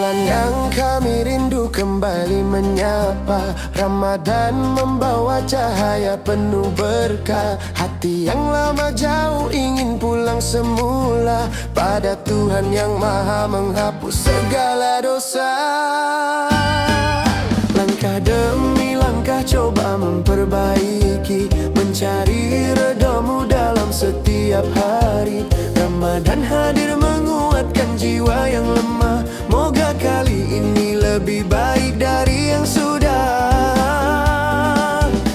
bulan yang kami rindu kembali menyapa. Ramadan membawa cahaya penuh berkah. Hati yang lama jauh ingin pulang semula pada Tuhan yang maha menghapus segala dosa. Langkah demi langkah coba memperbaiki, mencari redamu dalam setiap hari. Ramadan hadir menguatkan jiwa yang lemah. Moga kali ini lebih baik dari yang sudah.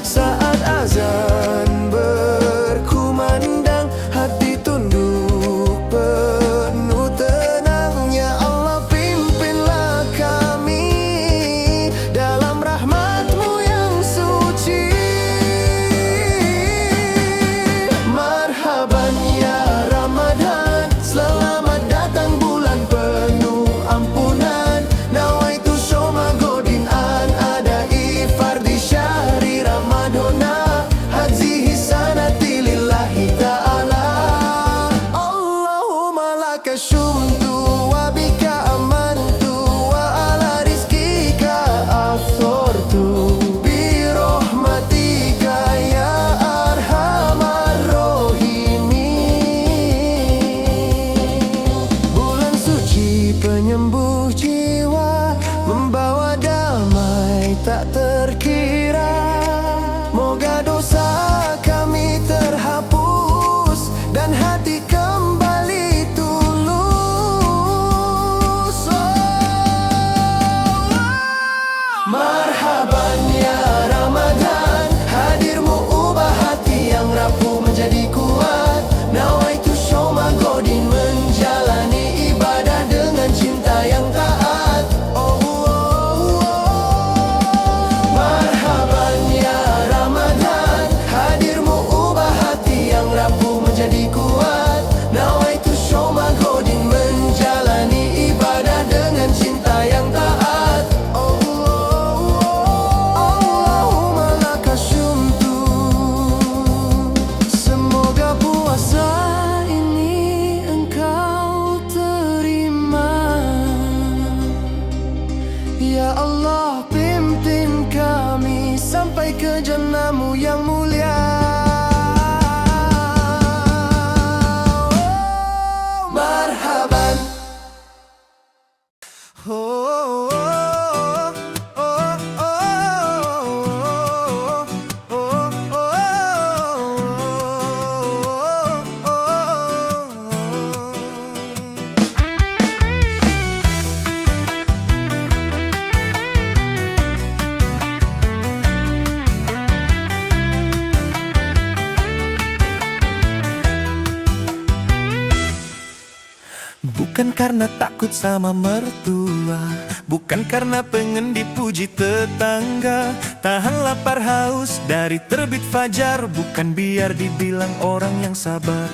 Saat azan berkumandang, hati tunduk penuh tenangnya. Allah pimpinlah kami dalam rahmat-Mu yang suci. Marhaban ya Ramadan, selamat datang bulan penuh ampunan. Nawaitu syoma godin an adai fardi syahri Ramadana, hazihi sanati lillahi ta'ala. Allahumma laka syumtu wa bika amantu wa ala rizkika afsortu bi rahmatika ya arhamar rahimin. Bulan suci penyembuh jiwa, membawa damai tak terkira. Moga dosa kami terhapus dan hati kembali tulus. Marhaban ya Ramadan, hadirmu ubah hati yang rapuh menjadi kuat. Nawaitu syoma godin menjalani ibadah dengan cinta yang taat. Marhaban ya Ramadan, hadirmu ubah hati yang rapuh menjadi kuat. Nawaitu syoma godin menjalani ibadah dengan cinta yang taat. Allahumma laka syumtu. Semoga puasa ini Engkau terima. Ya Allah, pimpin kami sampai ke jannah-Mu yang mulia. Marhaban. Bukan karena takut sama mertua, bukan karena pengen dipuji tetangga. Tahan lapar haus dari terbit fajar, bukan biar dibilang orang yang sabar.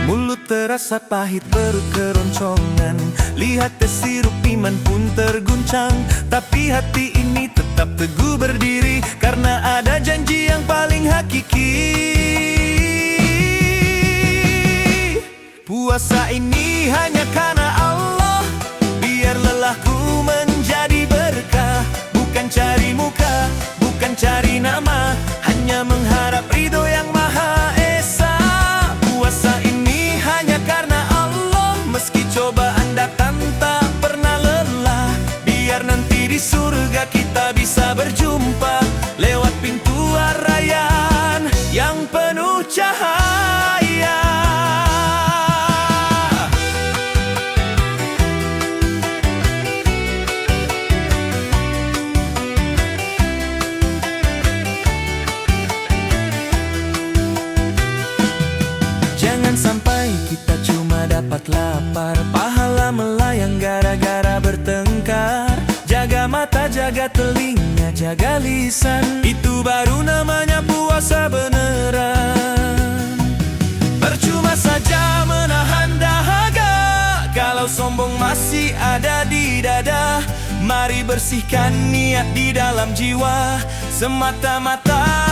Mulut terasa pahit, perut keroncongan, lihat sirup iman pun terguncang. Tapi hati ini tetap teguh berdiri, karena ada janji yang paling hakiki. Puasa ini hanya karena Allah, biar lelahku menjadi berkah. Bukan cari muka, bukan cari nama, hanya mengharap ridho yang maha esa. Puasa ini hanya karena Allah, meski cobaan datang tak pernah lelah. Biar nanti di surga kita bisa berjumpa lewat pintu rayyan yang penuh cahaya. Jangan sampai kita cuma dapat lapar, pahala melayang gara-gara bertengkar. Jaga mata, jaga telinga, jaga lisan, itu baru namanya puasa beneran. Percuma saja menahan dahaga kalau sombong masih ada di dada. Mari bersihkan niat di dalam jiwa semata-mata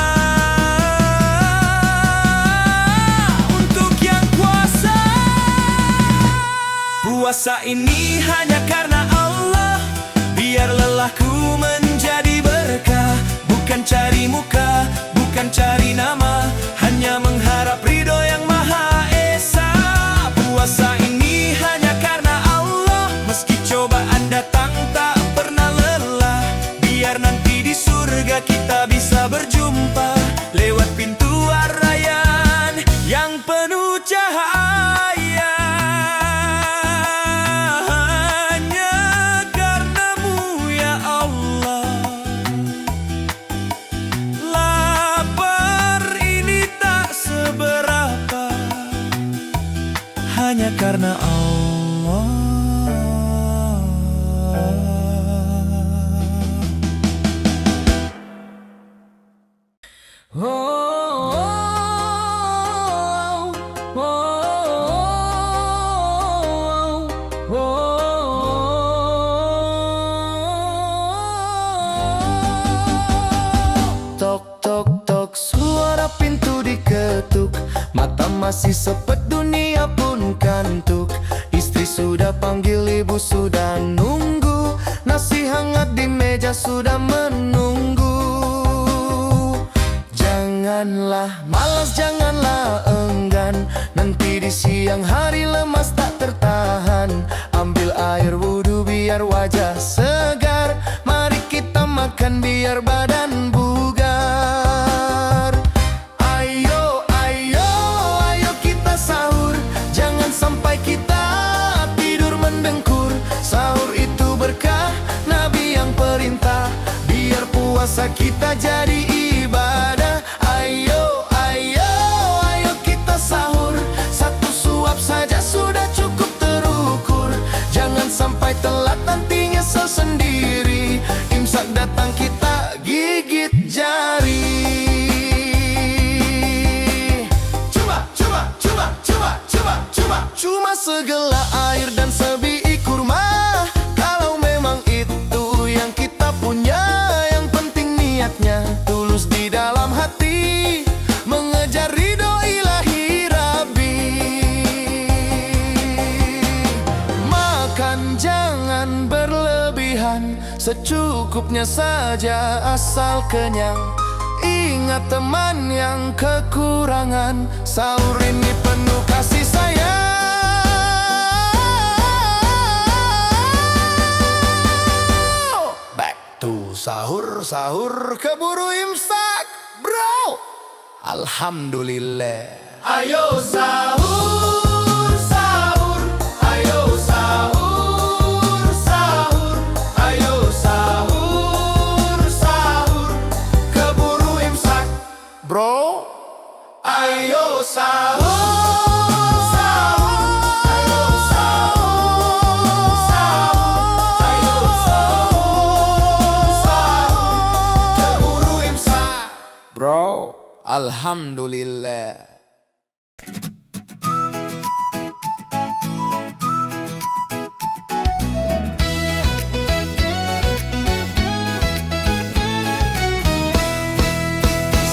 Puasa ini hanya karena Allah, biar lelahku menjadi berkah. Bukan cari muka, bukan cari nama, hanya mengharap ridho yang Maha Esa. Puasa ini hanya karena Allah, meski cobaan datang tak pernah lelah. Biar nanti di surga kita bisa berjumpa lewat pintu Ar-Rayyan yang penuh cahaya. Hanya karenamu ya Allah, lapar ini tak seberapa, hanya karena Allah. Tok tok tok, suara pintu diketuk. Mata masih sepet, dunia pun kantuk. Istri sudah panggil, ibu sudah nunggu. Nasi hangat di meja sudah menunggu. Janganlah malas, janganlah enggan. Nanti di siang hari lemas tak tertahan. Ambil air wudhu biar wajah segar. Mari kita makan biar badan bugar. Ayo, ayo, ayo kita sahur. Jangan sampai kita tidur mendengkur. Sahur itu berkah, Nabi yang perintah. Biar puasa kita jadi ibadah. Ayo, ayo, ayo kita sahur. Satu suap saja sudah cukup terukur. Jangan sampai telat, nanti nyesel sendiri. Imsak datang kita gigit jari. Cuma segelas air dan sebiik kurma. Kalau memang itu yang kita punya, yang penting niatnya tulus di dalam hati, mengejar ridho ilahi Rabbi. Makan jangan berlebihan, secukupnya saja asal kenyang. Ingat teman yang kekurangan, sahur ini penuh kasih sayang. Back to sahur, sahur keburu imsak, bro. Alhamdulillah. Ayo sahur, sahur, ayo sahur, sahur, ayo sahur, sahur, keburu imsak, bro. Ayo sahur, sahur, ayo sahur, sahur, ayo sahur, sahur, keburu imsak, bro. Alhamdulillah.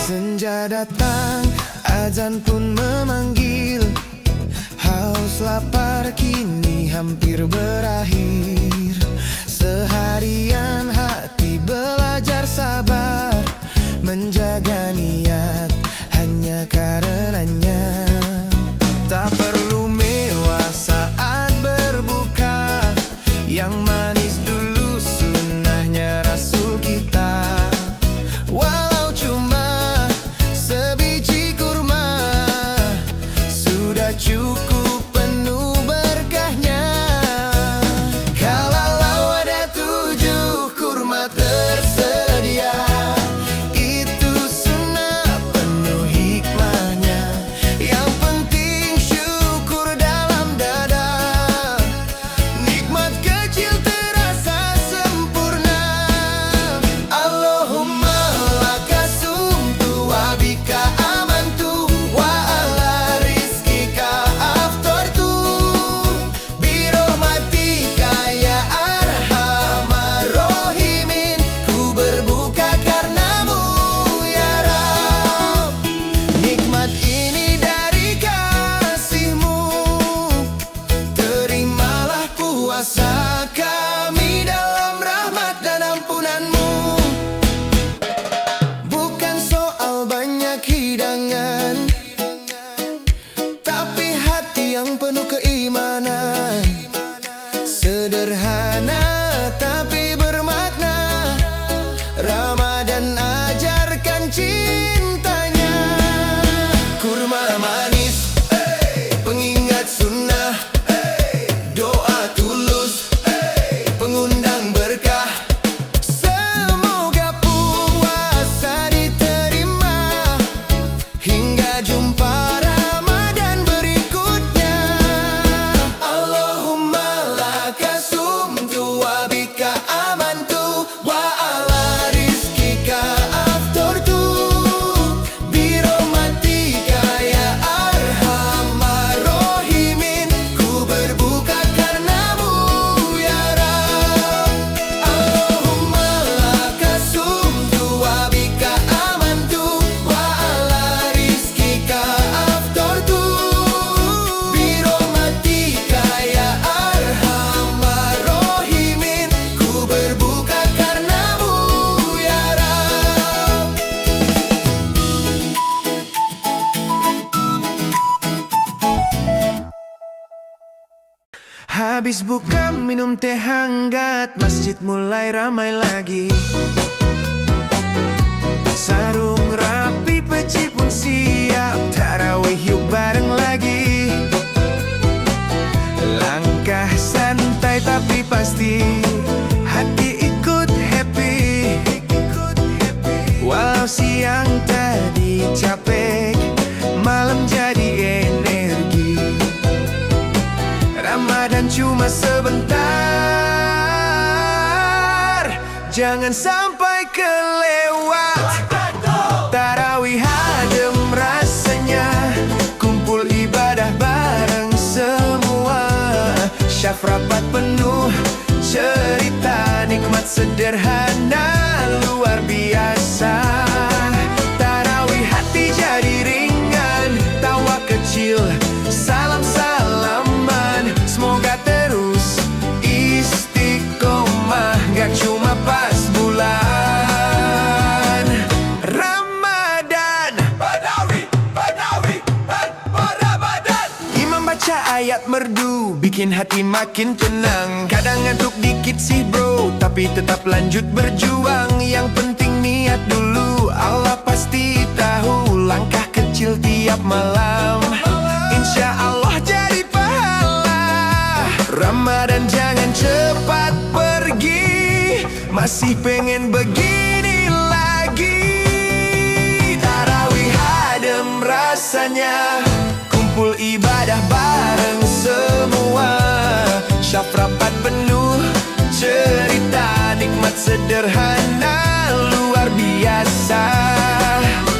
Senja datang, azan pun memanggil. Haus lapar kini hampir berakhir. Seharian hati belajar sabar, menjaga niat hanya karenanya. Tak perlu mewah saat berbuka, yang manis dulu sunnahnya Rasul kita. Walau cuma sebiji kurma, sudah cukup penuh berkahnya. Habis buka minum teh hangat, masjid mulai ramai lagi. Sarung rapi, peci pun siap, tarawih yuk bareng lagi. Langkah santai tapi pasti, hati ikut happy. Walau siang tadi capek, malam jadi energi. Ramadan cuma sebentar, jangan sampai kelewat. Tarawih adem rasanya, kumpul ibadah bareng semua. Syaf rapat penuh cerita, nikmat sederhana luar biasa. Tarawih hati jadi ringan, tawa kecil, salam-salaman. Semoga terus istiqomah, gak cuma pas bulan Ramadan. Ramadan. Imam baca ayat merdu, bikin hati makin tenang. Kadang ngantuk dikit sih bro, tapi tetap lanjut berjuang. Yang penting niat dulu, Allah pasti tahu langkah kecil tiap malam. Insya Allah jadi pahala. Ramadan jangan cepat pergi, masih pengen begini lagi. Tarawih adem rasanya, kumpul ibadah bareng semua. Syaf rapat penuh cerita, nikmat sederhana luar biasa.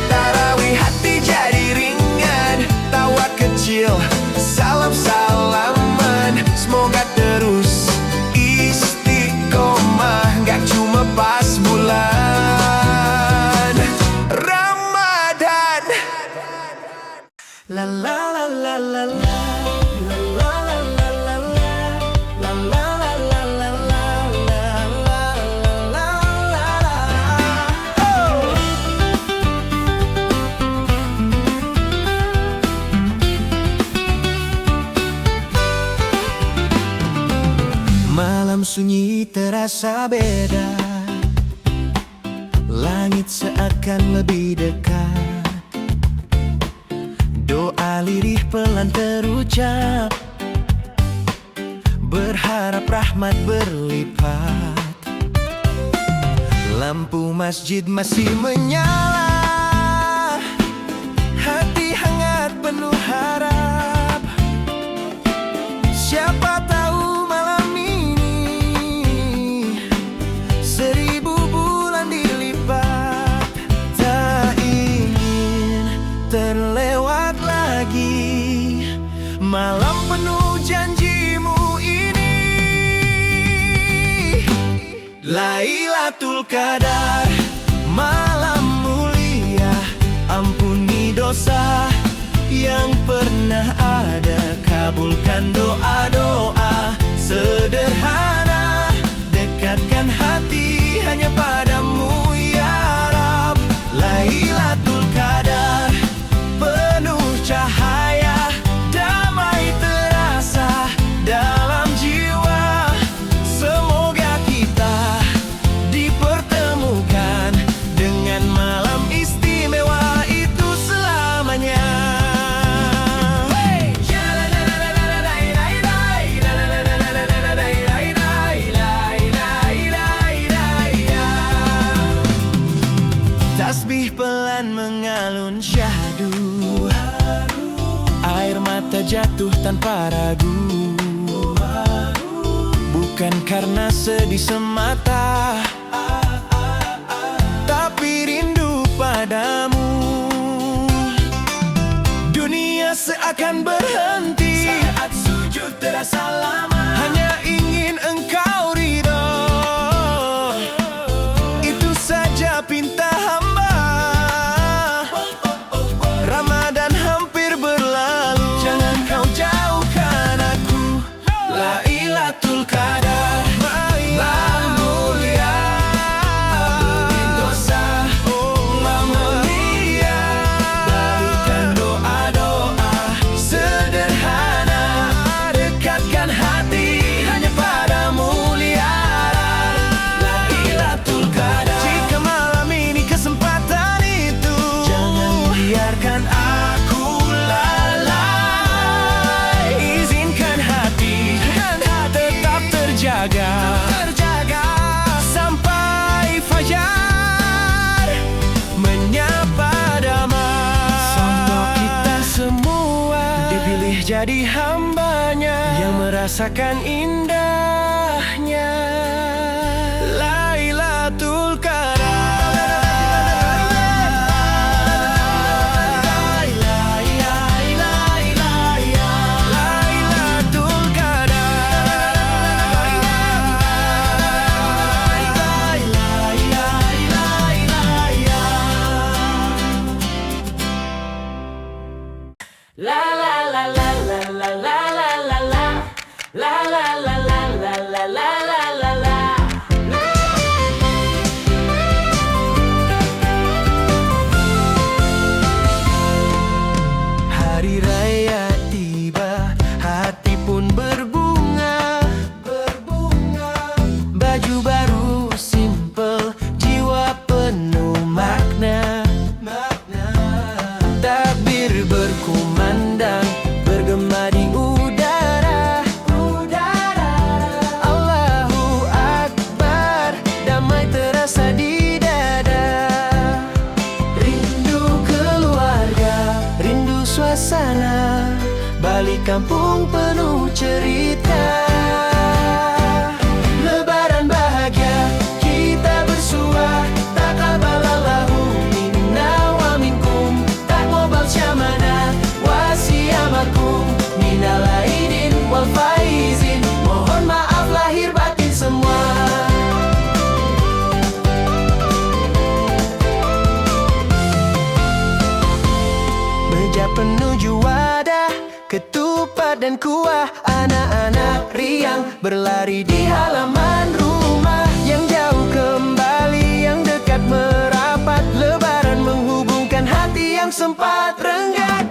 Tarawih hati jadi ringan, tawa kecil, salam-salaman. Semoga terus istiqomah, gak cuma pas bulan Ramadan. La la la la la la. Malam sunyi terasa beda, langit seakan lebih dekat. Doa lirih pelan terucap, berharap rahmat berlipat. Lampu masjid masih menyala, hati hangat penuh harap. Siapa tahu malam ini 1000 bulan dilipat. Tak ingin terlewat lagi malam penuh janjimu ini. Lailatul Qadar, malam mulia, ampuni dosa yang pernah ada. Kabulkan doa-doa sederhana, dekatkan hati hanya padamu ya Rab. Lailatul Qadar, penuh cahaya, damai terasa dalam jiwa. Semoga kita dipertemukan dengan malam istimewa itu selamanya. Tasbih pelan mengalun syahdu, air mata jatuh tanpa ragu. Bukan karena sedih semata, tapi rindu padamu. Dunia seakan berhenti saat sujud terasa lama, hanya ingin engkau ridho. Itu saja pinta hamba. Ramadan hampir berlalu, jangan kau jauhkan aku. Lailatul Qadar, malam mulia, ampuni dosa, malam mulia. Berikan doa-doa sederhana, dekatkan hati terjaga sampai fajar menyapa damai. Semoga kita semua dipilih jadi hambanya yang merasakan indahnya Lailatul Qadar. Lailatul Hari raya tiba, hati pun berbunga. Baju baru simple, jiwa penuh makna. Takbir berkumandang, bergema di udara. Allahu Akbar, damai terasa di dada. Rindu keluarga, rindu suasana, balik kampung penuh cerita. Lebaran bahagia, kita bersua. Taqabbalallahu minna wa minkum, taqabbal syamana wa siyamakum minal aidin wal faizin. Mohon maaf lahir batin semua. Meja penuju wadah, ketupat dan kuah. Anak-anak riang berlari di halaman rumah. Yang jauh kembali, yang dekat merapat. Lebaran menghubungkan hati yang sempat renggat.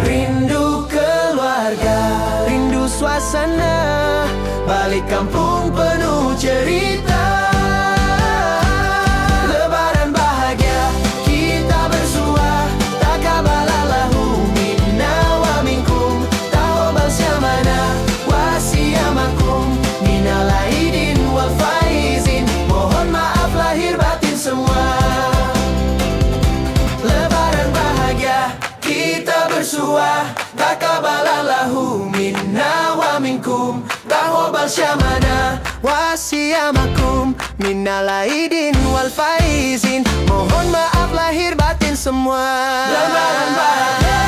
Rindu keluarga, rindu suasana, balik kampung penuh cerita. Lebaran bahagia, kita bersua. Taqabbalallahu minna wa minkum, taqabbal syamana wa siyamakum minal aidin wal faizin. Mohon maaf lahir batin semua. Lebaran bahagia, kita bersua. Taqabbalallahu minna wa minkum, taqabbal syamana wa siyamakum minal aidin wal faizin. Mohon maaf lahir batin semua. Lebaran bahagia,